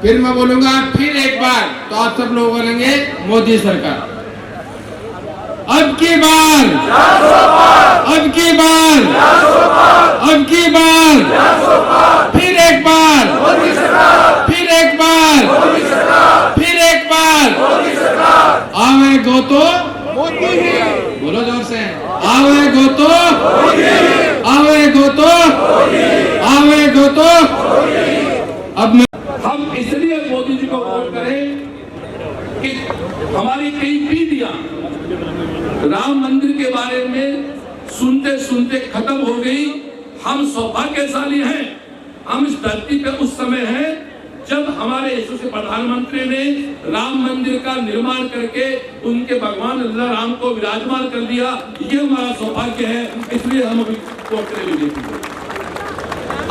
फिर मैं बोलूंगा फिर एक बार, तो आप सब लोग बोलेंगे मोदी सरकार। अब की बार, अब की बार, अब की बार, फिर एक बार, फिर एक बार, फिर एक बार, आवेगो तो बोलो जोर से, आवेगो तो, आवेगो तो, आवेगो तो। अब हम इसलिए मोदी जी को वोट करें कि हमारी कई पीढ़ियां राम मंदिर के बारे में सुनते सुनते खत्म हो गई। हम सौभाग्यशाली हैं, हम इस धरती पे उस समय हैं जब हमारे यशस्वी प्रधानमंत्री ने राम मंदिर का निर्माण करके उनके भगवान अल्लाह राम को विराजमान कर दिया। ये हमारा सौभाग्य है, इसलिए हम वोट करें बीजेपी को।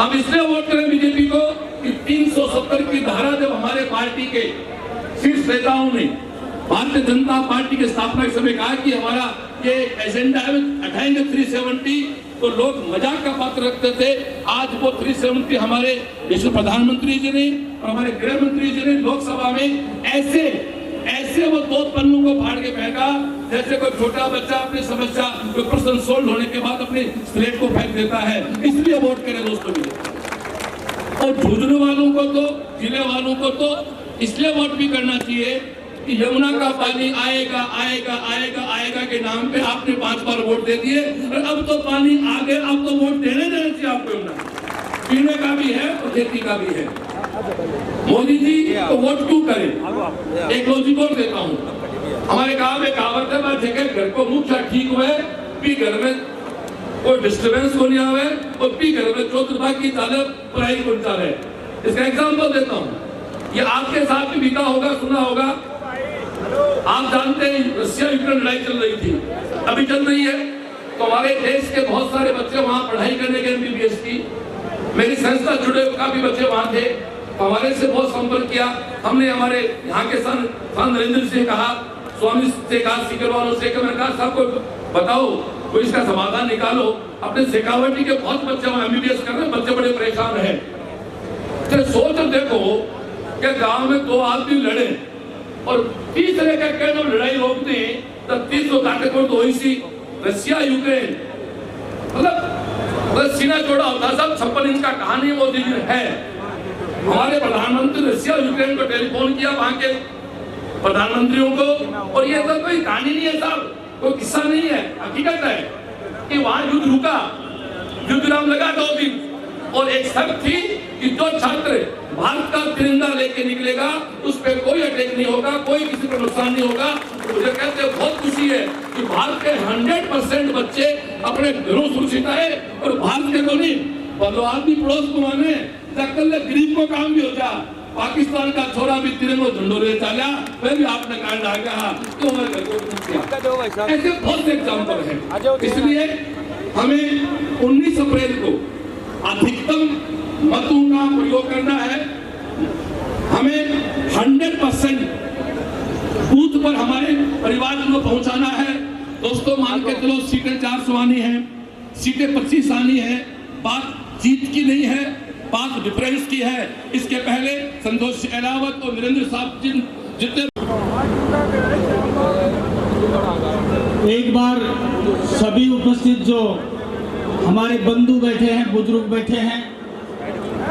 हम इसलिए वोट करें बीजेपी को कि 370 की धारा जब हमारे पार्टी के शीर्ष नेताओं ने भारतीय जनता पार्टी के स्थापना के समय कहा कि हमारा ये एजेंडा है, हटाएंगे 370, तो लोग मजाक का पात्र रखते थे। आज वो 370 हमारे देश प्रधानमंत्री जी ने और हमारे गृह मंत्री जी ने लोकसभा में ऐसे वो दो पन्नों को फाड़ के फेंका जैसे कोई छोटा बच्चा अपनी समस्या कोई प्रश्न सोल्व होने के बाद अपने स्लेट को फेंक देता है। इसलिए वोट करें दोस्तों। और झुंझुनू वालों को तो, जिले वालों को तो इसलिए वोट भी करना चाहिए कि यमुना का पानी आएगा आएगा आएगा आएगा के नाम पे आपने 5 बार वोट दे दिए और अब तो पानी आ गया, अब तो वोट देने चाहिए आपको। यमुना पीने का भी है और खेती का भी है। मोदी जी को वोट क्यों करें? एक लॉजिक और देता हूँ। हमारे गांव में कहावत है, जगह घर को मुख्य ठीक हुए भी घर में कोई डिस्टर्बेंस को नहीं आवे और भी घर में चौथुर्भा की तालब पढ़ाई को चले। इसका एग्जाम्पल देता हूँ, ये आपके साथ भी बीता होगा, सुना होगा। आप जानते हैं रशिया यूक्रेन लड़ाई चल रही थी, अभी चल रही है, तो हमारे देश के बहुत सारे बच्चे वहां पढ़ाई करने गए MBBS की। मेरी संस्था जुड़े काफी बच्चे वहां थे, हमारे से बहुत संपर्क किया हमने। हमारे यहाँ के संत नरेंद्र से कहा, स्वामी से कहा, सीकरवालों से मैंने कहा साहब को बताओ कोई इसका समाधान निकालो। अपने शेखावटी के बहुत बच्चे वहां MBBS कर रहे हैं, बच्चे बड़े परेशान हैं। तो सोच देखो कि गांव में 2 आदमी लड़े और तीसरे का कहना लड़ाई रोक दें तो 300 ताकतवर तो हुई सी रशिया यूक्रेन, मतलब सीना जोड़ा होता सब 56 इंच का कहानी मोदी जी है। हमारे प्रधानमंत्री रशिया यूक्रेन को टेलीफोन किया वहां के प्रधानमंत्रियों को, और ये तो कोई कहानी नहीं है साहब, कोई किस्सा नहीं है, हकीकत है कि वहां युद्ध रुका, युद्ध विराम लगा 2 दिन, और एक शर्त थी कि जो छात्र भारत का तिरंगा लेके निकलेगा उस पर कोई अटैक नहीं होगा, कोई किसी को नुकसान नहीं होगा। तो मुझे कहते बहुत खुशी है कि भारत के 100% बच्चे अपने घरों सुरक्षित आए और भारत के को नहीं बदलो आदमी पड़ोस को माने कल गरीब को काम भी हो जा। पाकिस्तान का छोरा भी तिरंगा झंडोरे चाला, फिर भी आपने कांड आ गया तो हमारे घर को ऐसे बहुत से एग्जाम्पल है। इसलिए हमें 19 अप्रैल को अधिकतम मतों का प्रयोग करना है। हमें 100% बूथ पर हमारे परिवार को पहुंचाना है। दोस्तों मान के चलो सीटें 400 आनी है, सीटें 25 आनी है। बात जीत की नहीं है, बात डिफरेंस की है। इसके पहले संतोष अहलावत और वीरेंद्र साहब जितने एक बार सभी उपस्थित जो हमारे बंधु बैठे हैं, बुजुर्ग बैठे हैं,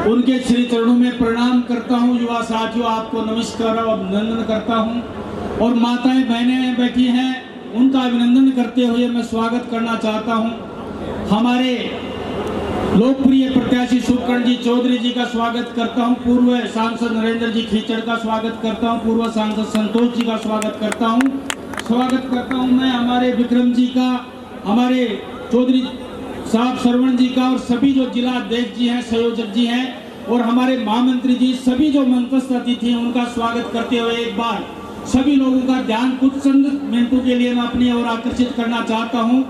उनके श्री चरणों में प्रणाम करता हूं। युवा साथियों आपको नमस्कार और अभिनंदन करता हूं, और माताएं बहनें बैठी हैं उनका अभिनंदन करते हुए मैं स्वागत करना चाहता हूं। हमारे लोकप्रिय प्रत्याशी शुभकर्ण जी चौधरी जी का स्वागत करता हूं, पूर्व सांसद नरेंद्र जी खीचड़ का स्वागत करता हूं, पूर्व सांसद संतोष जी का स्वागत करता हूं मैं हमारे विक्रम जी का, हमारे चौधरी साहब श्रवण जी का, और सभी जो जिला अध्यक्ष जी हैं, संयोजक जी हैं, और हमारे महामंत्री जी, सभी जो मंत्रस्थ अतिथि हैं उनका स्वागत करते हुए एक बार सभी लोगों का ध्यान कुछ चंद मिनटों के लिए मैं अपनी ओर आकर्षित करना चाहता हूं।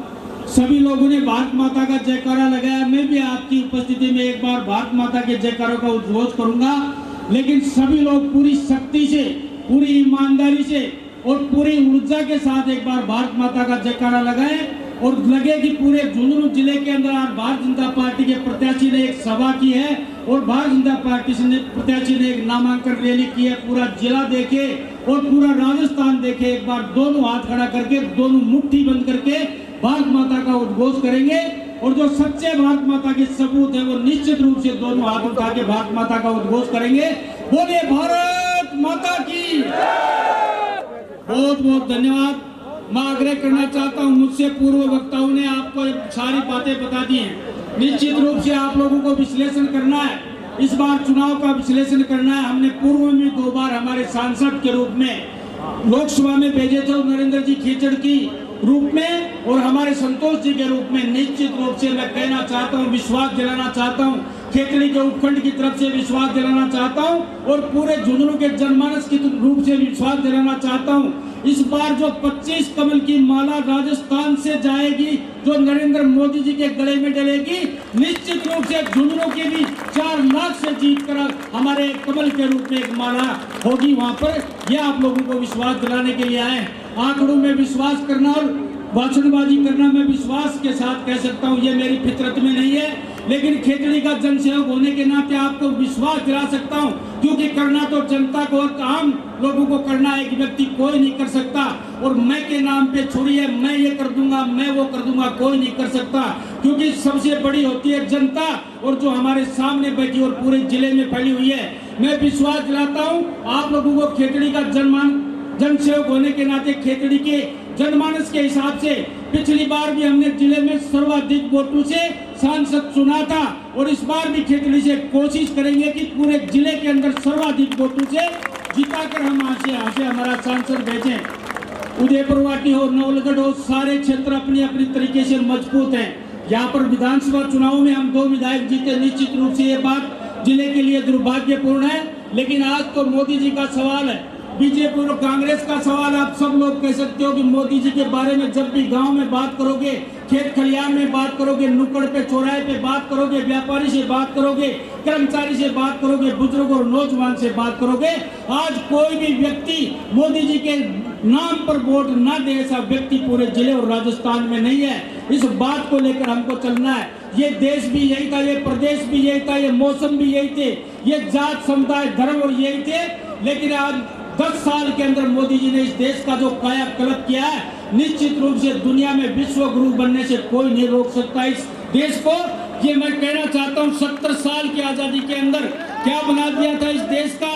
सभी लोगों ने भारत माता का जयकारा लगाया, मैं भी आपकी उपस्थिति में एक बार भारत माता के जयकारों का उद्घोष करूंगा, लेकिन सभी लोग पूरी शक्ति से, पूरी ईमानदारी से और पूरी ऊर्जा के साथ एक बार भारत माता का जयकारा लगाएं। और लगे कि पूरे झुंझुनू जिले के अंदर आज भारतीय जनता पार्टी के प्रत्याशी ने एक सभा की है और भारतीय जनता पार्टी ने प्रत्याशी ने एक नामांकन रैली की है। पूरा जिला देखे और पूरा राजस्थान देखे, एक बार दोनों हाथ खड़ा करके, दोनों मुट्ठी बंद करके भारत माता का उद्घोष करेंगे और जो सच्चे भारत माता के सबूत है वो निश्चित रूप से दोनों हाथ उठा के भारत माता का उद्घोष करेंगे। बोलिए भारत माता की। बहुत बहुत धन्यवाद। मैं आग्रह करना चाहता हूं, मुझसे पूर्व वक्ताओं ने आपको सारी बातें बता दी हैं। निश्चित रूप से आप लोगों को विश्लेषण करना है, इस बार चुनाव का विश्लेषण करना है। हमने पूर्व में 2 बार हमारे सांसद के रूप में लोकसभा में भेजे थे, नरेंद्र जी खीचड़ की रूप में और हमारे संतोष जी के रूप में। निश्चित रूप से मैं कहना चाहता हूँ, विश्वास दिलाना चाहता हूँ, खेतड़ी के उपखंड की तरफ से विश्वास दिलाना चाहता हूँ और पूरे झुंझुनू के जनमानस की रूप से विश्वास दिलाना चाहता हूँ। इस बार जो 25 कमल की माला राजस्थान से जाएगी, जो नरेंद्र मोदी जी के गले में डलेगी, निश्चित रूप से झुंझुनू की भी 4 लाख से जीत कर हमारे कमल के रूप में एक माला होगी वहां पर। यह आप लोगों को विश्वास दिलाने के लिए आए। आंकड़ों में विश्वास करना और भाषणबाजी करना मैं विश्वास के साथ कह सकता हूँ, ये मेरी फितरत में नहीं है, लेकिन खेतड़ी का जनसेवक होने के नाते आपको विश्वास दिला सकता हूँ, क्योंकि करना तो जनता को और आम लोगों को करना एक व्यक्ति कोई नहीं कर सकता। और मैं के नाम पे छोड़िए, मैं ये कर दूंगा, मैं वो कर दूंगा, कोई नहीं कर सकता, क्योंकि सबसे बड़ी होती है जनता और जो हमारे सामने बैठी और पूरे जिले में फैली हुई है। मैं विश्वास दिलाता हूँ आप लोगों को, खेतड़ी का जनसेवक होने के नाते, खेतड़ी के जनमानस के हिसाब से पिछली बार भी हमने जिले में सर्वाधिक वोटों से सांसद चुना था और इस बार भी खेतड़ी से कोशिश करेंगे कि पूरे जिले के अंदर सर्वाधिक वोटों से जिताकर हम आगे हमारा सांसद भेजें। उदयपुरवाटी हो, नवलगढ़ हो, सारे क्षेत्र अपनी अपनी तरीके से मजबूत हैं। यहाँ पर विधानसभा चुनाव में हम 2 विधायक जीते। निश्चित रूप से ये बात जिले के लिए दुर्भाग्यपूर्ण है, लेकिन आज तो मोदी जी का सवाल है, बीजेपी और कांग्रेस का सवाल। आप सब लोग कह सकते हो कि मोदी जी के बारे में जब भी गांव में बात करोगे, खेत खलियान में बात करोगे, नुक्कड़ पे चौराहे पे बात करोगे, व्यापारी से बात करोगे, कर्मचारी से बात करोगे, बुजुर्ग और नौजवान से बात करोगे, आज कोई भी व्यक्ति मोदी जी के नाम पर वोट ना दे ऐसा व्यक्ति पूरे जिले और राजस्थान में नहीं है। इस बात को लेकर हमको चलना है। ये देश भी यही था, ये प्रदेश भी यही था, ये मौसम भी यही थे, ये जात समुदाय धर्म और यही थे, लेकिन आज 10 साल के अंदर मोदी जी ने इस देश का जो कायाकल्प किया है, निश्चित रूप से दुनिया में विश्व गुरु बनने से कोई नहीं रोक सकता इस देश को। ये मैं कहना चाहता हूँ, 70 साल की आजादी के अंदर क्या बना दिया था इस देश का,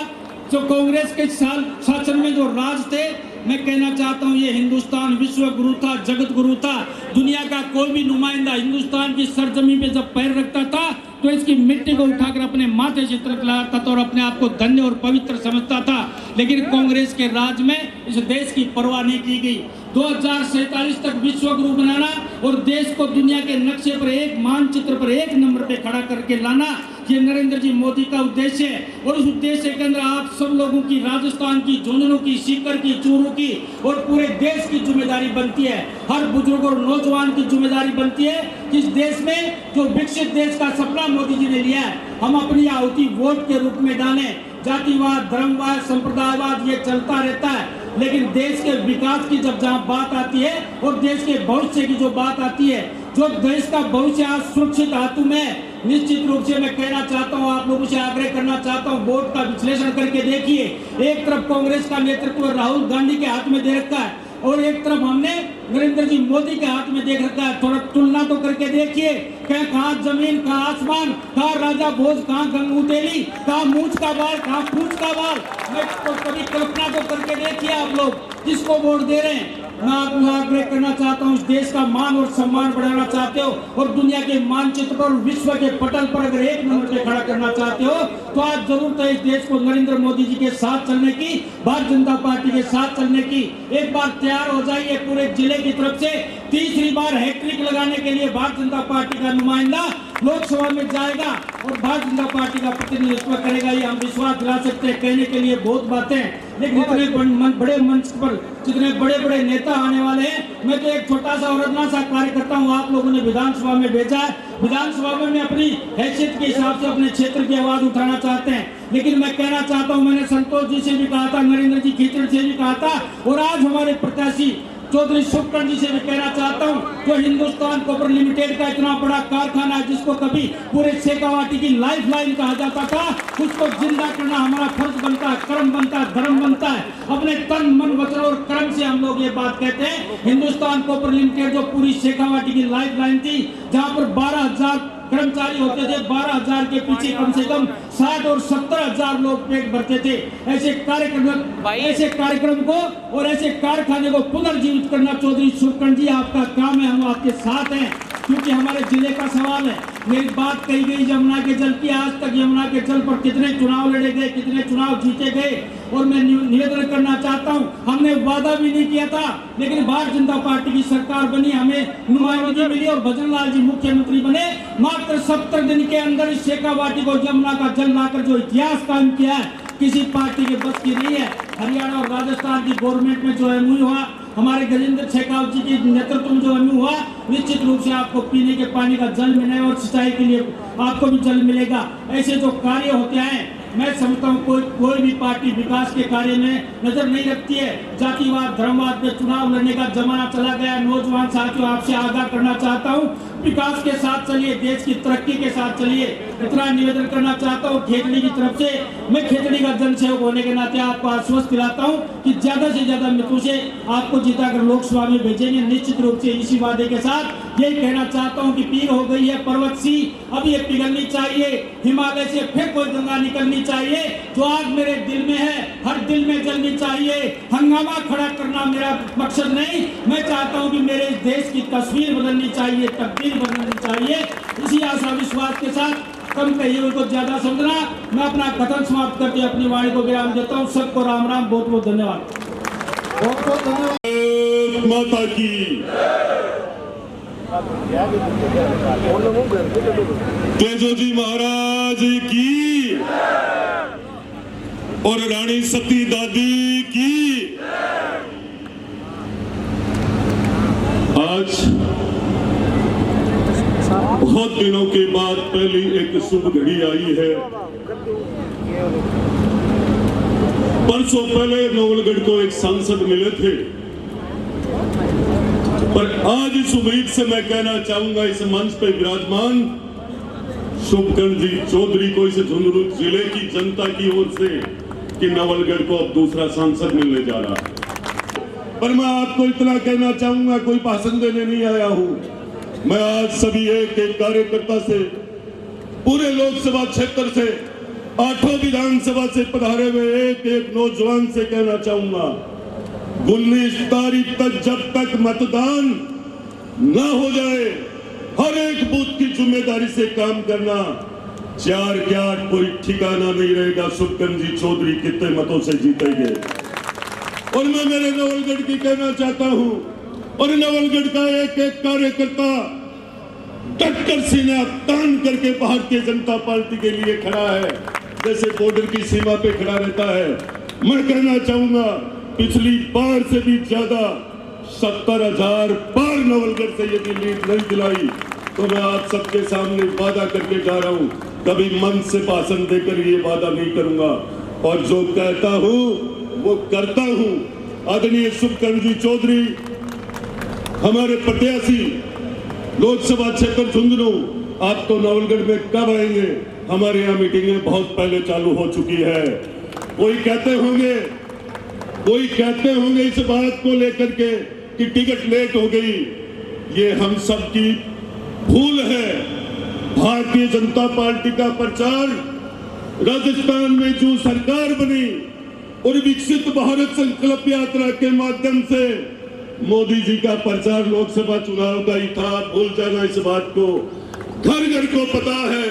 जो कांग्रेस के शासन में जो राज थे। मैं कहना चाहता हूँ ये हिंदुस्तान विश्व गुरु था, जगत गुरु था। दुनिया का कोई भी नुमाइंदा हिंदुस्तान की सरजमी पे जब पैर रखता था तो इसकी मिट्टी को उठाकर अपने माथे से तिलक लगाता था और अपने आप को धन्य और पवित्र समझता था। लेकिन कांग्रेस के राज में इस देश की परवाह नहीं की गई। 2047 तक विश्व गुरु बनाना और देश को दुनिया के नक्शे पर, एक मानचित्र पर 1 नंबर पे खड़ा करके लाना, ये नरेंद्र जी मोदी का उद्देश्य है। और उस उद्देश्य के अंदर आप सब लोगों की, राजस्थान की, झुंझुनू की, सीकर की, चूरू की और पूरे देश की जिम्मेदारी बनती है। हर बुजुर्ग और नौजवान की जिम्मेदारी बनती है कि इस देश में जो विकसित देश का सपना मोदी जी ने लिया है, हम अपनी आहुति वोट के रूप में डालें। जातिवाद, धर्मवाद, संप्रदायवाद ये चलता रहता है, लेकिन देश के विकास की जब जहाँ बात आती है और देश के भविष्य की जो बात आती है, जो देश का भविष्य आज सुरक्षित हाथों में, निश्चित रूप से मैं कहना चाहता हूँ, आप लोगों से आग्रह करना चाहता हूँ, वोट का विश्लेषण करके देखिए। एक तरफ कांग्रेस का नेतृत्व राहुल गांधी के हाथ में दे रखा है और एक तरफ हमने नरेंद्र जी मोदी के हाथ में देख रखा है। थोड़ा तुलना तो करके देखिए, कहाँ जमीन, कहाँ आसमान, कहाँ राजा भोज, कहाँ गंगू तेली, कहाँ मूंछ का बाल, कहाँ पूंछ का बाल। मैं तो कभी कल्पना तो करके देखिए आप लोग किसको वोट दे रहे हैं। मैं आपको आग्रह करना चाहता हूँ, इस देश का मान और सम्मान बढ़ाना चाहते हो और दुनिया के मानचित्र पर, विश्व के पटल पर अगर 1 नंबर पे खड़ा करना चाहते हो तो आज जरूरत है इस देश को नरेंद्र मोदी जी के साथ चलने की, भारतीय जनता पार्टी के साथ चलने की। एक बार तैयार हो जाइए, पूरे जिले की तरफ से तीसरी बार हैट्रिक लगाने के लिए भारतीय जनता पार्टी का नुमाइंदा लोकसभा में जाएगा और भारतीय जनता पार्टी का प्रतिनिधित्व करेगा। ये हम विश्वास दिला सकते हैं। कहने के लिए बहुत बातें, लेकिन इतने बड़े मंच पर जितने बड़े बड़े नेता आने वाले हैं, मैं तो एक छोटा सा और अपना सा कार्यकर्ता हूँ। आप लोगों ने विधानसभा में भेजा है, विधानसभा में मैं अपनी हैसियत के हिसाब से अपने क्षेत्र की आवाज उठाना चाहते हैं। लेकिन मैं कहना चाहता हूं, मैंने संतोष जी से भी कहा था, नरेंद्र जी खीचड़ से भी कहा था और आज हमारे प्रत्याशी चौधरी सुखकर्ण जी से भी कहना चाहता हूं, जो हिंदुस्तान कॉपर लिमिटेड का इतना बड़ा कारखाना है, जिसको कभी पूरे शेखावाटी की लाइफ लाइन कहा जाता था, उसको जिंदा करना हमारा फर्ज बनता है, कर्म बनता है, धर्म बनता है। अपने तन मन वचन और कर्म से हम लोग ये बात कहते हैं। हिंदुस्तान कॉपर लिमिटेड जो पूरी शेखावाटी की लाइफ लाइन थी, जहां पर 12,000 कर्मचारी होते थे, 12,000 के पीछे कम से कम 60 और 70,000 लोग पेट भरते थे। ऐसे कार्यक्रम को और ऐसे कारखाने को पुनर्जीवित करना चौधरी सुखकर्ण जी आपका काम है, हम आपके साथ हैं, क्योंकि हमारे जिले का सवाल है। मेरी बात कही गई यमुना के जल की, आज तक यमुना के जल पर कितने चुनाव लड़े गए, कितने चुनाव जीते गए, और मैं निवेदन करना चाहता हूं, हमने वादा भी नहीं किया था, लेकिन भारतीय जनता पार्टी की सरकार बनी, हमें नुमाइंदगी मिली और भजन लाल जी मुख्यमंत्री बने। मात्र 70 दिन के अंदर इस शेखावाटी को यमुना का जल लाकर जो इतिहास कायम किया है, किसी पार्टी के बस की नहीं है। हरियाणा और राजस्थान की गवर्नमेंट में जो एमओयू हुआ, हमारे गजेंद्र शेखावत जी के नेतृत्व में जो एमओयू हुआ, निश्चित रूप से आपको पीने के पानी का जल मिलेगा और सिंचाई के लिए आपको भी जल मिलेगा। ऐसे जो कार्य होते हैं, मैं समझता हूँ कोई भी पार्टी विकास के कार्य में नजर नहीं रखती है। जातिवाद धर्मवाद में चुनाव लड़ने का जमाना चला गया। नौजवान साथियों, आपसे आगाह करना चाहता हूँ, विकास के साथ चलिए, देश की तरक्की के साथ चलिए। इतना निवेदन करना चाहता हूँ खेतड़ी की तरफ से। मैं खेतड़ी का जनसेवक होने के नाते आपको आश्वस्त दिलाता हूँ कि ज्यादा से ज्यादा मित्रों से आपको जिताकर लोकसभा में भेजेंगे, निश्चित रूप से इसी वादे के साथ। यही कहना चाहता हूँ कि पीर हो गई है पर्वत सी, अब ये पिघलनी चाहिए, हिमालय से फिर कोई गंगा निकलनी चाहिए। जो आग मेरे दिल में है, हर दिल में जलनी चाहिए। हंगामा खड़ा करना मेरा मकसद नहीं, मैं चाहता हूँ कि मेरे देश की तस्वीर बदलनी चाहिए, तकदीर बदलनी चाहिए। इसी आशा विश्वास के साथ, कम कहिए हुए को ज्यादा समझना, मैं अपना कथन समाप्त करके अपनी वाणी को विराम देता हूँ। सबको राम राम, बहुत बहुत धन्यवाद। बहुत बहुत धन्यवाद। माता की तेजो जी महाराज की और रानी सती दादी की। आज बहुत दिनों के बाद पहली एक शुभ घड़ी आई है। परसों पहले नवलगढ़ को एक सांसद मिले थे, पर आज इस उम्मीद से मैं कहना चाहूंगा इस मंच पे विराजमान सुखकर्ण जी चौधरी को, इस झुंझुनू जिले की जनता की ओर से, कि नवलगढ़ को अब दूसरा सांसद मिलने जा रहा है। पर मैं आपको इतना कहना चाहूंगा, कोई भाषण देने नहीं आया हूं। मैं आज सभी एक एक कार्यकर्ता से, पूरे लोकसभा क्षेत्र से, 8 विधानसभा से पधारे हुए एक एक नौजवान से कहना चाहूंगा, 19 तारीख तक जब तक मतदान न हो जाए, हर एक बूथ की जिम्मेदारी से काम करना। 4 के 8 कोई ठिकाना नहीं रहेगा सुखकर्ण जी चौधरी कितने मतों से जीतेंगे। और मैं मेरे नवलगढ़ की कहना चाहता हूं, और नवलगढ़ का एक एक कार्यकर्ता डटकर सीना तान करके भारतीय जनता पार्टी के लिए खड़ा है, जैसे बॉर्डर की सीमा पे खड़ा रहता है। मैं कहना चाहूंगा, पिछली बार से भी ज्यादा 70,000 बार नवलगढ़ से यदि लीड नहीं दिलाई, तो मैं आप सबके सामने वादा करके जा रहा हूं, कभी मन से भाषण देकर ये वादा नहीं करूंगा, और जो कहता हूं वो करता हूं। आदरणीय सुखकर्ण जी चौधरी हमारे प्रत्याशी लोकसभा क्षेत्र झुंझुनू, आप तो नवलगढ़ में कब आएंगे? हमारे यहाँ मीटिंगें बहुत पहले चालू हो चुकी है। कोई कहते होंगे इस बात को लेकर के कि टिकट लेट हो गई, ये हम सब की भूल है। भारतीय जनता पार्टी का प्रचार राजस्थान में जो सरकार बनी और विकसित भारत संकल्प यात्रा के माध्यम से मोदी जी का प्रचार लोकसभा चुनाव का ही था। भूल जाना इस बात को। घर घर को पता है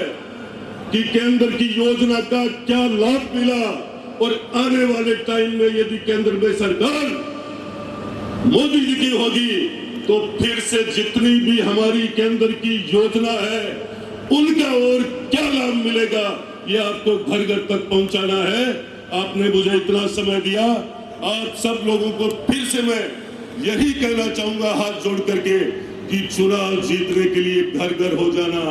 कि केंद्र की योजना का क्या लाभ मिला, और आने वाले टाइम में यदि केंद्र में सरकार मोदी जी की होगी, तो फिर से जितनी भी हमारी केंद्र की योजना है उनका और क्या लाभ मिलेगा, ये आपको घर घर तक पहुंचाना है। आपने मुझे इतना समय दिया, आप सब लोगों को फिर से मैं यही कहना चाहूंगा हाथ जोड़ करके कि चुनाव जीतने के लिए घर घर हो जाना,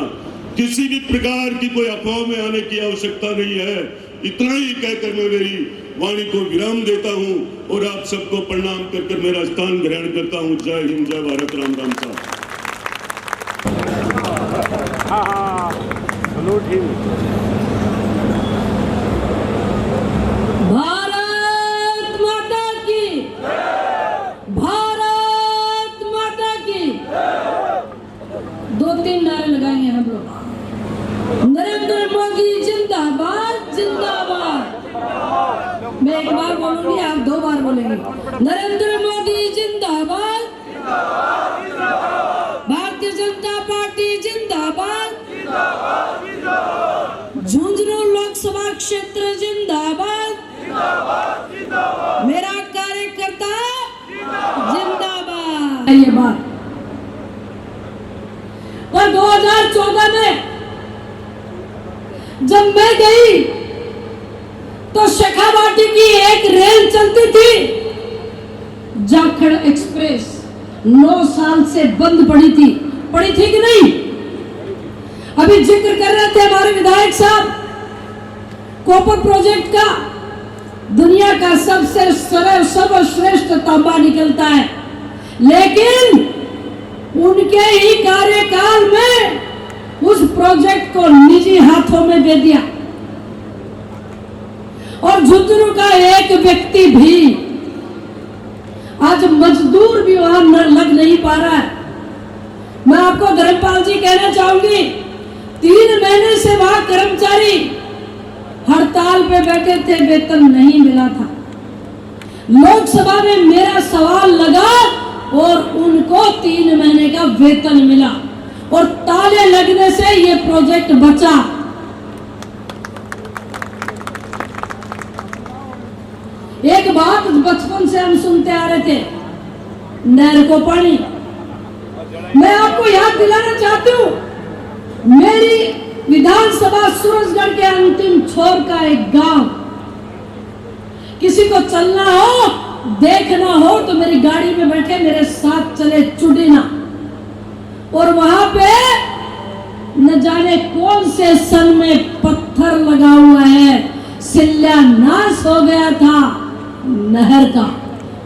किसी भी प्रकार की कोई अफवाह में आने की आवश्यकता नहीं है। इतना ही कहकर मैं मेरी वाणी को विराम देता हूं और आप सबको प्रणाम कर मेरा स्थान ग्रहण करता हूं। जय हिंद, जय भारत, राम राम साहब। भारत माता की, भारत माता की। 2-3 नारे लगाएंगे हम लोग। नरेंद्र मोदी जिंदाबाद, जिंदाबाद। मैं एक बार बोलूंगी, आप 2 बार बोलेंगे। नरेंद्र मोदी जिंदाबाद, भारतीय जनता पार्टी जिंदाबाद, झुंझुनू लोकसभा क्षेत्र जिंदाबाद, मेरा कार्यकर्ता जिंदाबाद। ये बात पर 2014 में जब मैं गई तो शेखावाटी की एक रेल चलती थी, जाखड़ एक्सप्रेस 9 साल से बंद पड़ी थी कि नहीं? अभी जिक्र कर रहे थे हमारे विधायक साहब, कॉपर प्रोजेक्ट का दुनिया का सबसे सर्वश्रेष्ठ तांबा निकलता है, लेकिन उनके ही कार्यकाल में उस प्रोजेक्ट को निजी हाथों में दे दिया और झुंझुनू का एक व्यक्ति भी, आज मजदूर भी वहां लग नहीं पा रहा है। मैं आपको धर्मपाल जी कहना चाहूंगी, 3 महीने से वहां कर्मचारी हड़ताल पे बैठे थे, वेतन नहीं मिला था। लोकसभा में मेरा सवाल लगा और उनको 3 महीने का वेतन मिला और ताले लगने से ये प्रोजेक्ट बचा। एक बात बचपन से हम सुनते आ रहे थे, नहर को पानी। मैं आपको याद दिलाना चाहती हूँ, मेरी विधानसभा सूरजगढ़ के अंतिम छोर का एक गांव, किसी को चलना हो, देखना हो तो मेरी गाड़ी में बैठे मेरे साथ चले चुडीना, और वहां पे न जाने कौन से सन में पत्थर लगा हुआ है, शिलान्यास हो गया था नहर का,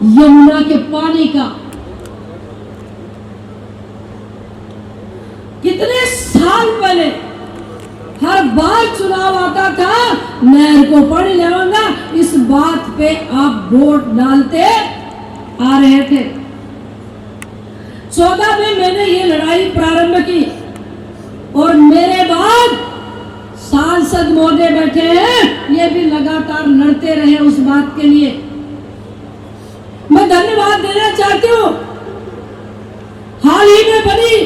यमुना के पानी का। कितने साल पहले हर बार चुनाव आता था, नहर को पानी लगाऊंगा, इस बात पे आप वोट डालते आ रहे थे। 14 में मैंने ये लड़ाई प्रारंभ की और मेरे बाद सांसद महोदय बैठे हैं, ये भी लगातार लड़ते रहे उस बात के लिए। मैं धन्यवाद देना चाहती हूँ हाल ही में बनी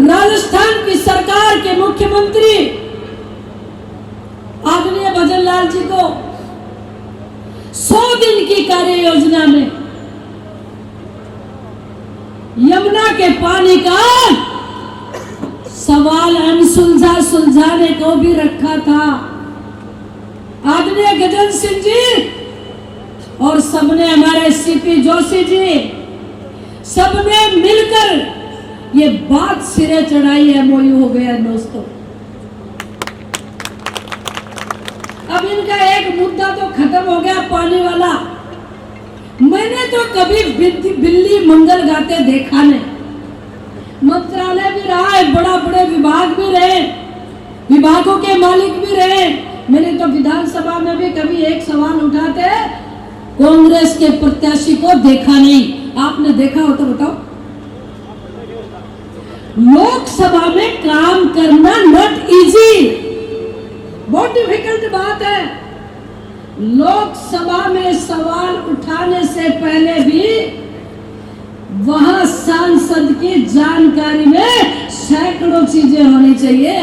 राजस्थान की सरकार के मुख्यमंत्री आदरणीय भजन लाल जी को 100 दिन की कार्य योजना में यमुना के पानी का सवाल सुलझाने को भी रखा था। आदरणीय गजेंद्र सिंह जी और सबने, हमारे सीपी जोशी जी, सबने मिलकर ये बात सिरे चढ़ाई है, एमओयू हो गया दोस्तों। अब इनका एक मुद्दा तो खत्म हो गया, पानी वाला। मैंने तो कभी बिल्ली मंगल गाते देखा नहीं। मंत्रालय भी रहा है, बड़े विभाग भी रहे, विभागों के मालिक भी रहे। मैंने तो विधानसभा में भी कभी एक सवाल उठाते कांग्रेस के प्रत्याशी को देखा नहीं। आपने देखा हो तो बताओ। लोकसभा में काम करना नॉट इजी, बहुत डिफिकल्ट बात है। लोकसभा में सवाल उठाने से पहले भी वहां सांसद की जानकारी में सैकड़ों चीजें होनी चाहिए।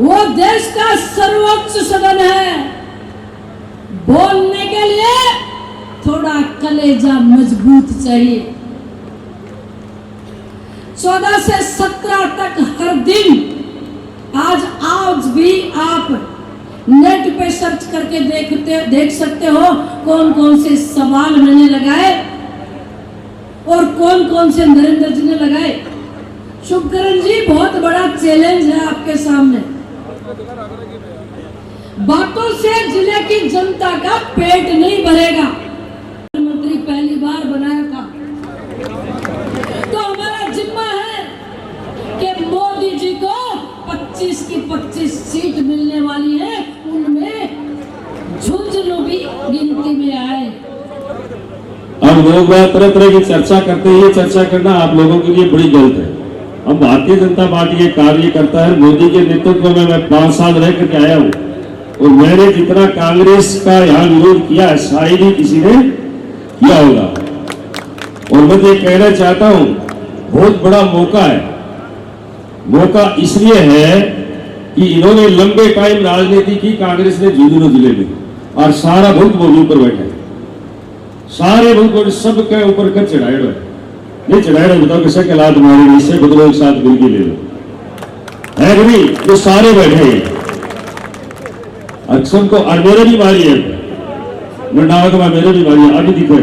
वो देश का सर्वोच्च सदन है, बोलने के लिए थोड़ा कलेजा मजबूत चाहिए। 14 से 17 तक हर दिन, आज भी आप नेट पे सर्च करके देख सकते हो कौन कौन से सवाल मैंने लगाए और कौन कौन से नरेंद्र जी ने लगाए। शुभकरण जी, बहुत बड़ा चैलेंज है आपके सामने। बातों से जिले की जनता का पेट नहीं भरेगा। प्रधानमंत्री पहली बार बनाया था, तो हमारा जिम्मा है कि मोदी जी को 25 की 25 सीट मिलने वाली है, उनमें झुंझुनू भी गिनती में आए। अब लोग तरह तरह की चर्चा करते हैं, ये चर्चा करना आप लोगों के लिए बड़ी गलत है। अब भारतीय जनता पार्टी ये कार्य करता है, मोदी के नेतृत्व में मैं 5 साल रह करके आया हूँ, और मैंने जितना कांग्रेस का यहाँ विरोध किया है शायद ही किसी ने किया होगा। और मैं ये कहना चाहता हूँ, बहुत बड़ा मौका है। मौका इसलिए है कि इन्होंने लंबे टाइम राजनीति की कांग्रेस ने झुंझुनू जिले में, और सारा मुल्क मोदी ऊपर बैठा है, सारे मुल्क को सबके ऊपर कर चढ़ाए हुए नहीं चढ़ाए हुए। बताओ किसे के लाद मारे, इससे बदलो एक साथ मिलकर ले लो, है कि नहीं? जो सारे बैठे हैं अक्सर को, और मेरे भी मारी है मंडावक में, मेरे भी मारी है अभी दिखे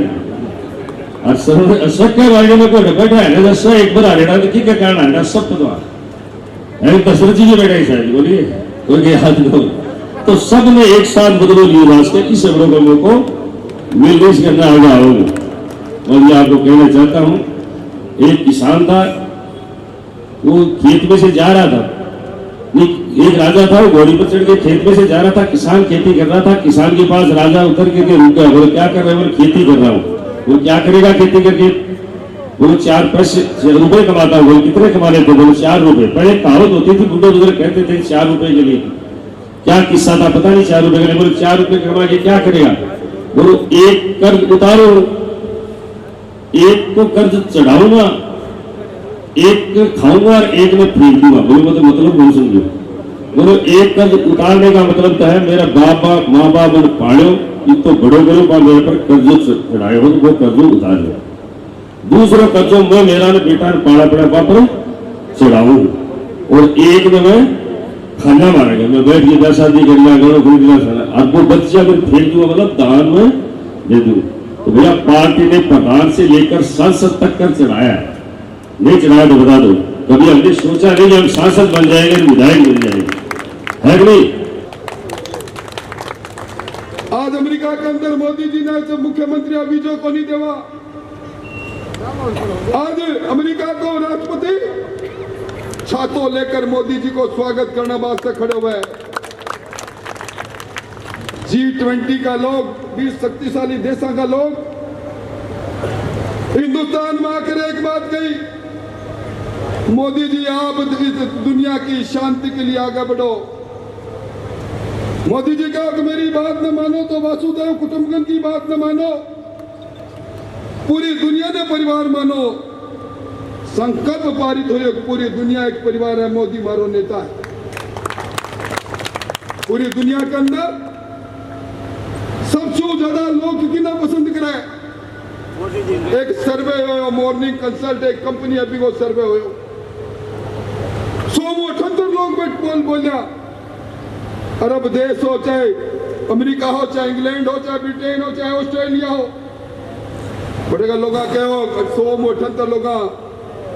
और सबके बारे में कोई बैठा है ना, सब एक बार आ रहा है, क्या कहना है सब पता है, दशरथ जी बैठे हैं शायद, बोलिए कोई हाथ दो, तो सब ने एक साथ बदलो लिए रास्ते, इस लोगों को मिलने करना आगे आओगे। और ये आपको कहना चाहता हूं, एक किसान था, वो खेत में से जा रहा था, एक राजा था, वो घोड़ी पर चढ़ के खेत में से जा रहा था, किसान खेती कर रहा था, किसान के पास राजा उतर के रुका, बोले क्या कर रहे हो? खेती कर रहा हूँ। वो क्या करेगा खेती करके? वो 4 पैसे रुपए कमाता है। बोले कितने कमा लेते? बोले 4 रुपए। पहले कहावत होती थी, बुढ़े बुजुर्ग कहते थे 4 रुपए के लिए, क्या किस्सा था पता नहीं, 4 रुपए के लिए। बोले 4 रुपए कमा के क्या करेगा? बोलो एक कर्ज उतारो, एक को कर्ज चढ़ाऊंगा, एक खाऊंगा और एक में फेंक दूंगा। बोलो मतलब बोल समझो। बोलो एक कर्ज उतारने का मतलब तो है, मेरा बाप माँ बाप ने पालो, तो बड़ो बड़ो पर मेरे पर कर्ज चढ़ाए हो, तो वो कर्ज उतार लो। दूसरा कर्जों में मेरा ने बेटा पाला पड़ा बाप चढ़ाऊ, और एक में मैं खाना मारेगा, मैं बैठ के 10 शादी कर लिया, गड़ो खरीद लिया, अब वो बच्चा अगर फेंक दूंगा मतलब दान में दे दूं। तो भैया पार्टी ने प्रधान से लेकर सांसद तक कर चढ़ाया, नहीं चढ़ाया तो बता दो। कभी हमने सोचा नहीं कि हम सांसद बन जाएंगे, विधायक बन जाएंगे, है कि नहीं? आज अमेरिका के अंदर मोदी जी ने जब मुख्यमंत्री अभिजो को नहीं देवा, आज अमेरिका को राष्ट्रपति छातों लेकर मोदी जी को स्वागत करने वास्ते खड़े हुए हैं। G20 का लोग, 20 शक्तिशाली देशों का लोग हिंदुस्तान में आकर एक बात कही, मोदी जी आप इस दुनिया की शांति के लिए आगे बढ़ो। मोदी जी कहा कि मेरी बात न मानो तो वासुदेव कुटुंबकम की बात न मानो, पूरी दुनिया ने परिवार मानो। संकल्प पारित हुए, पूरी दुनिया एक परिवार है, मोदी मारो नेता है। पूरी दुनिया के अंदर सबसे ज्यादा लोग कितना पसंद करे, एक सर्वे हो, मॉर्निंग कंसल्ट एक कंपनी अभी वो सर्वे हो, 178 लोग बोलिया, अरब देश हो, चाहे अमेरिका हो, चाहे इंग्लैंड हो, चाहे ब्रिटेन हो, चाहे ऑस्ट्रेलिया हो, बड़ेगा लोग कहो 178 लोग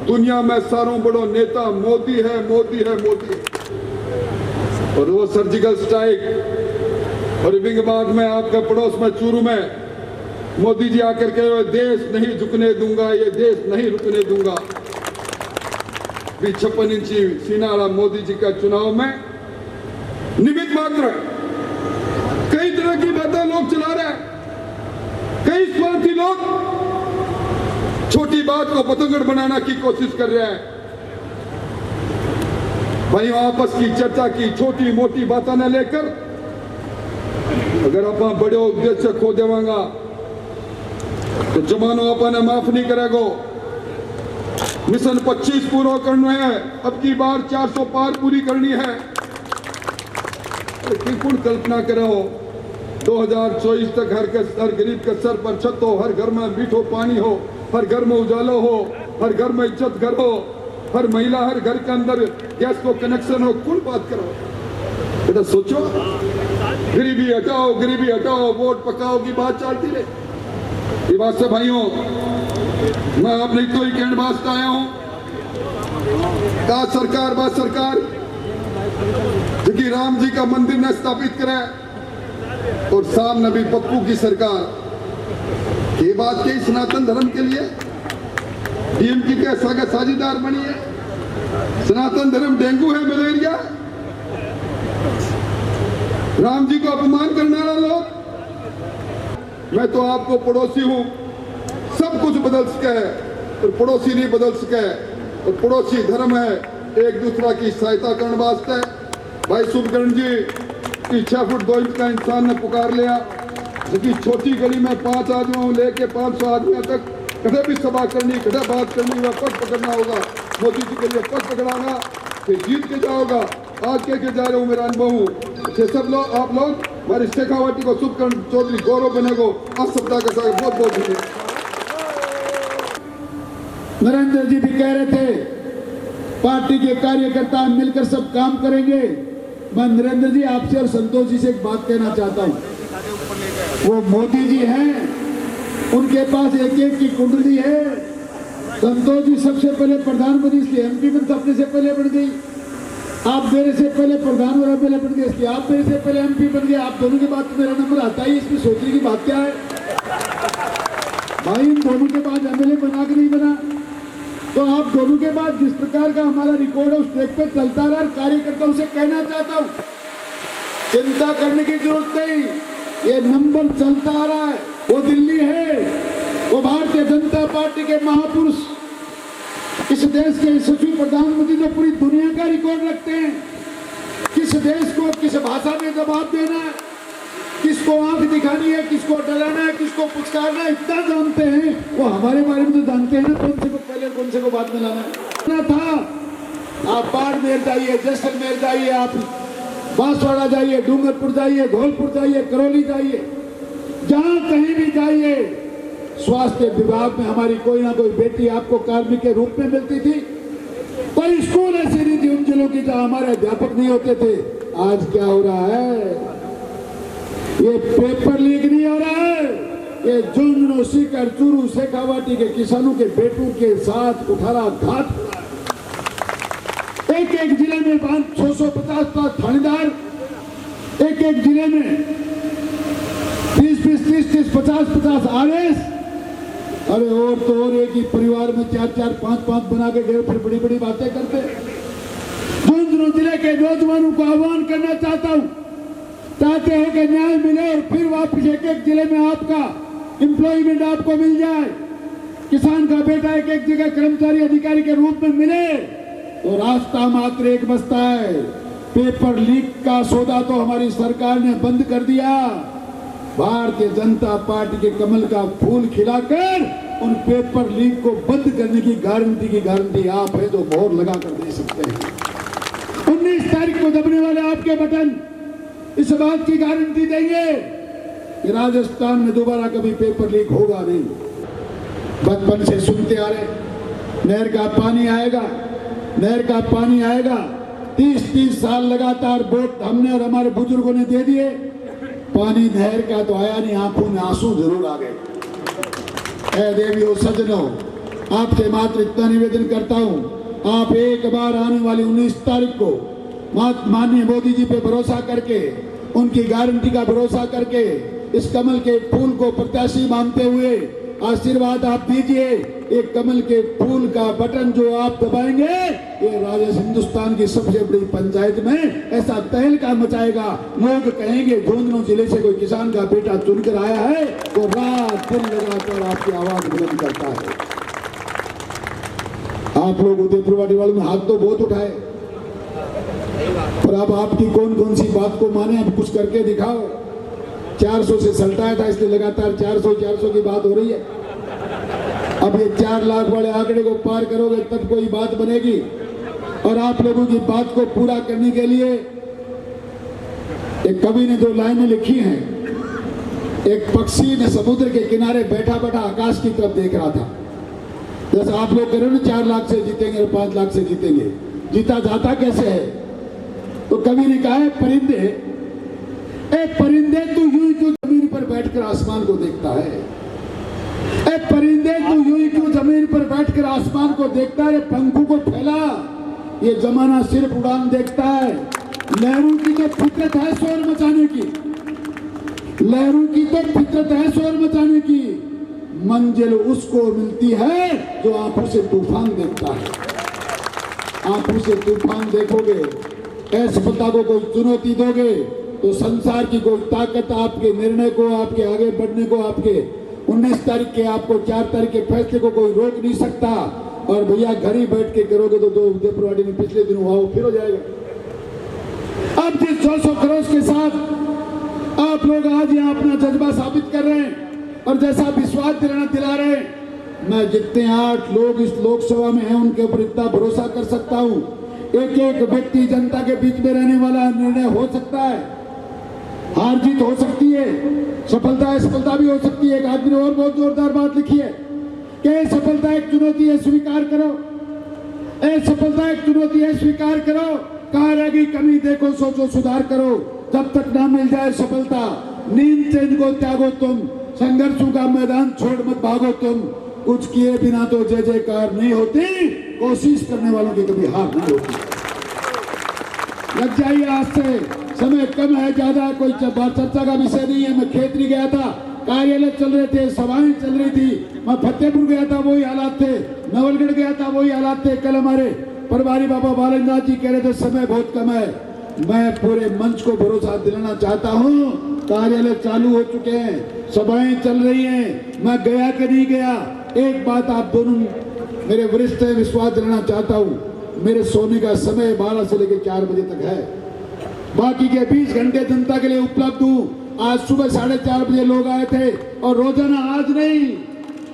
दुनिया में सारों बड़ो नेता मोदी है, मोदी है, मोदी है। और वो सर्जिकल स्ट्राइक और विंगबाग में आपके पड़ोस में चूरू में मोदी जी आकर के देश नहीं झुकने दूंगा, ये देश नहीं रुकने दूंगा। 56 इंची सीना वाला मोदी जी का चुनाव में निमित्त मात्र, कई तरह की बातें लोग चला रहे हैं, कई स्वार्थी लोग छोटी बात को पतंगड़ बनाने की कोशिश कर रहे हैं। भाई आपस की चर्चा की छोटी मोटी बातें न लेकर, अगर आप बड़े उद्देश्य खो देवांगा तो जमानो अपने माफ नहीं करेगो। मिशन 25 पूरा करना है, अब की बार 400 पार पूरी करनी है। पूर्ण कल्पना करो 2024 तक हर गरीब के सर पर छत हो, हर घर में मीठो पानी हो, हर घर में उजाला हो, हर घर में इज्जत घर हो, हर महिला हर घर के अंदर गैस को कनेक्शन हो। कौन बात करो बेटा, सोचो गरीबी हटाओ, वोट पकाओ की बात चलती रहे। ये बात से भाइयों मैं अपने तो ही कहने वास्ते आया हूं का सरकार बा सरकार जी राम जी का मंदिर न स्थापित करे और सामने भी पप्पू की सरकार ये बात कही सनातन धर्म के लिए डीएमके के सागा साझेदार बनी है। सनातन धर्म डेंगू है, मलेरिया, राम जी को अपमान करने वाला लोग। मैं तो आपको पड़ोसी हूं, सब कुछ बदल सके है और पड़ोसी नहीं बदल सके, और पड़ोसी धर्म है एक दूसरा की सहायता करने वास्ते। भाई शुभकरण जी की 6 फुट 2 इंच का इंसान ने पुकार लिया, जिसकी छोटी गली में 5 आदमियों लेके 500 आदमियों तक कदे भी सभा करनी, कदे बात करनी, वह पद पकड़ना होगा। मोदी जी के लिए पद पकड़ाना, फिर जीत के जाओगा। आज के जा रहे हूँ, मेरा अनुभव हूँ। सब लोग आप लोग हमारी शेखावाटी को शुभकरण चौधरी गौरव बनेगो। आज सप्ताह का साथ बहुत बहुत शुक्रिया। नरेंद्र जी भी कह रहे थे पार्टी के कार्यकर्ता मिलकर सब काम करेंगे। मैं नरेंद्र जी आपसे और संतोष जी से एक बात कहना चाहता हूँ। वो मोदी जी हैं, उनके पास एक एक की कुंडली है। संतोष जी सबसे पहले प्रधानमंत्री, इसलिए एमपी में अपने से पहले बन गई। आप मेरे से पहले प्रधान और पहले बन गए, इसलिए आप मेरे से पहले एमपी बन गए। आप दोनों के बाद मेरा नंबर आता ही, इसमें सोचने की बात क्या है भाई? इन दोनों के बाद एमएलए बना के नहीं बना, तो आप दोनों के बाद जिस प्रकार का हमारा रिकॉर्ड है उस ट्रैक पे चलता रहा। कार्यकर्ताओं से कहना चाहता हूँ, चिंता करने की जरूरत नहीं, ये नंबर चलता आ रहा है। वो दिल्ली है, वो भारतीय जनता पार्टी के महापुरुष, इस देश के यशस्वी प्रधानमंत्री जो पूरी दुनिया का रिकॉर्ड रखते हैं। किस देश को किस भाषा में जवाब देना है, किसको आंख दिखानी है, किसको डराना है, किसको पुचकारना है, इतना जानते हैं। वो हमारे बारे में तो जानते हैं ना, कौन से को पहले कौन से को बाद में लाना था। आप बाड़मेर जाइए, जैसलमेर जाइए, आप बांसवाड़ा जाइए, डूंगरपुर जाइए, धौलपुर जाइए, करौली जाइए, जहां कहीं भी जाइए, स्वास्थ्य विभाग में हमारी कोई ना कोई बेटी आपको कार्मिक के रूप में मिलती थी। कोई स्कूल ऐसी नहीं थी उन जिलों की जहां हमारे अध्यापक नहीं होते थे। आज क्या हो रहा है? ये पेपर लीक नहीं हो रहा है, ये झुंझुनू, सीकर, चूरू, शेखावाटी के किसानों के बेटों के साथ कुठाराघात हो रहा है। एक एक जिले में 550 थानेदार, एक एक जिले में 30-30, 50-50 आरएस। अरे और तो और एक ही परिवार में 4-4, 5-5 बना के गए, फिर बड़ी बड़ी बातें करते। झुंझुनू जिले के नौजवानों को आह्वान करना चाहता हूं, चाहते हो कि न्याय मिले और फिर वापस एक एक जिले में आपका एम्प्लॉयमेंट आपको मिल जाए, किसान का बेटा एक एक जगह कर्मचारी अधिकारी के रूप में मिले, तो रास्ता मात्र एक बचता है। पेपर लीक का सौदा तो हमारी सरकार ने बंद कर दिया। भारतीय जनता पार्टी के कमल का फूल खिलाकर उन पेपर लीक को बंद करने की गारंटी आप है, तो मोहर लगा कर दे सकते हैं। 19 तारीख को दबने वाले आपके बटन इस बात की गारंटी देंगे कि राजस्थान में दोबारा कभी पेपर लीक होगा नहीं। बचपन से सुनते आ रहे, नहर का पानी आएगा, नहर का पानी आएगा। 30-30 साल लगातार वोट हमने और हमारे बुजुर्गों ने दे दिए, पानी नहर का तो आया नहीं, आंखों में आंसू जरूर आ गए। ऐ देवियों सज्जनों, आपसे मात्र इतना निवेदन करता हूं, आप एक बार आने वाली 19 तारीख को माननीय मोदी जी पे भरोसा करके, उनकी गारंटी का भरोसा करके, इस कमल के फूल को प्रत्याशी मानते हुए आशीर्वाद आप दीजिए। एक कमल के फूल का बटन जो आप दबाएंगे, ये राजस्थान हिंदुस्तान की सबसे बड़ी पंचायत में ऐसा तहलका मचाएगा। लोग कहेंगे झुंझुनू जिले से कोई किसान का बेटा चुनकर आया है, तो रात दिन लगाकर आपकी आवाज बुलंद करता है। आप लोग उदयपुर वाले में हाथ तो बहुत उठाए, पर अब आपकी कौन कौन सी बात को माने, अब कुछ करके दिखाओ। 400 से सल्टाया था, इसलिए लगातार 400 की बात हो रही है। अब ये 4 लाख वाले आंकड़े को पार करोगे तब कोई बात बनेगी। और आप लोगों की बात को पूरा करने के लिए एक कवि ने 2 लाइनें लिखी हैं। एक पक्षी ने समुद्र के किनारे बैठा बैठा आकाश की तरफ देख रहा था। जैसे आप लोग कह रहे हो ना 4 लाख से जीतेंगे और 5 लाख से जीतेंगे, जीता जाता कैसे है? तो कवि ने कहा है, परिंदे तू यूं जमीन पर बैठकर आसमान को देखता है। परिंदे देख तू यूं ही क्यों जमीन पर बैठकर आसमान को देखता है, पंखों को फैला, ये जमाना सिर्फ उड़ान देखता है। लहरों की तो फितरत है शोर मचाने की, लहरों की तो फितरत है शोर मचाने की, मंजिल उसको मिलती है जो आंखों से तूफान देखता है। आंखों से तूफान देखोगे, असफलता को कोई चुनौती दोगे तो संसार की कोई ताकत आपके निर्णय को, आपके आगे बढ़ने को, आपके 19 तारीख के आपको 4 तारीख के फैसले को कोई रोक नहीं सकता। और भैया घर ही बैठ के करोगे तो जो उदयपुरवाड़ी में पिछले दिन हुआ वो फिर हो जाएगा। अब जिस 200 करोड़ के साथ आप लोग आज यहाँ अपना जज्बा साबित कर रहे हैं और जैसा विश्वास दिला रहे हैं, मैं जितने 8 लोग इस लोकसभा में हैं उनके ऊपर इतना भरोसा कर सकता हूँ, एक एक व्यक्ति जनता के बीच में रहने वाला निर्णय हो सकता है। हार जीत हो सकती है, सफलता असफलता भी हो सकती है। एक आदमी ने और बहुत जोरदार बात लिखी है कि सफलता एक चुनौती है, स्वीकार करो। सफलता एक चुनौती है, स्वीकार करो। कहाँ रह गई कमी देखो, सोचो सुधार करो। जब तक ना मिल जाए सफलता, नींद से इनको त्यागो तुम, संघर्षों का मैदान छोड़ मत भागो तुम। कुछ किए बिना तो जय जयकार नहीं होती, कोशिश करने वालों की कभी हार नहीं होती। लग जाइए आज से, समय कम है, ज्यादा कोई चर्चा का विषय नहीं है। मैं खेतरी गया था, कार्यालय चल रहे थे, सभाएं चल रही थी। मैं फतेहपुर गया था, वही हालात थे। नवलगढ़ गया था, वही हालात थे। कल हमारे प्रभारी बाबा बालकनाथ जी कह रहे थे समय बहुत कम है। मैं पूरे मंच को भरोसा दिलाना चाहता हूँ, कार्यालय चालू हो चुके हैं, सभाएं चल रही हैं। मैं गया कि नहीं गया, एक बात आप दोनों मेरे वरिष्ठ हैं, विश्वास दिलाना चाहता हूँ, मेरे सोने का समय 12 से लेकर 4 बजे तक है। बाकी के 20 घंटे जनता के लिए उपलब्ध हूँ। आज सुबह 4:30 बजे लोग आए थे और रोजाना, आज नहीं,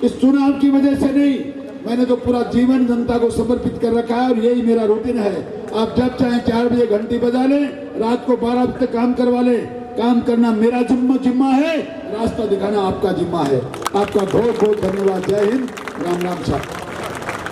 इस चुनाव की वजह से नहीं, मैंने तो पूरा जीवन जनता को समर्पित कर रखा है और यही मेरा रूटीन है। आप जब चाहे 4 बजे घंटी बजा लें, रात को 12 बजे तक काम करवा लें। काम करना मेरा जिम्मा है, रास्ता दिखाना आपका जिम्मा है। आपका बहुत बहुत धन्यवाद। जय हिंद, राम राम साहब।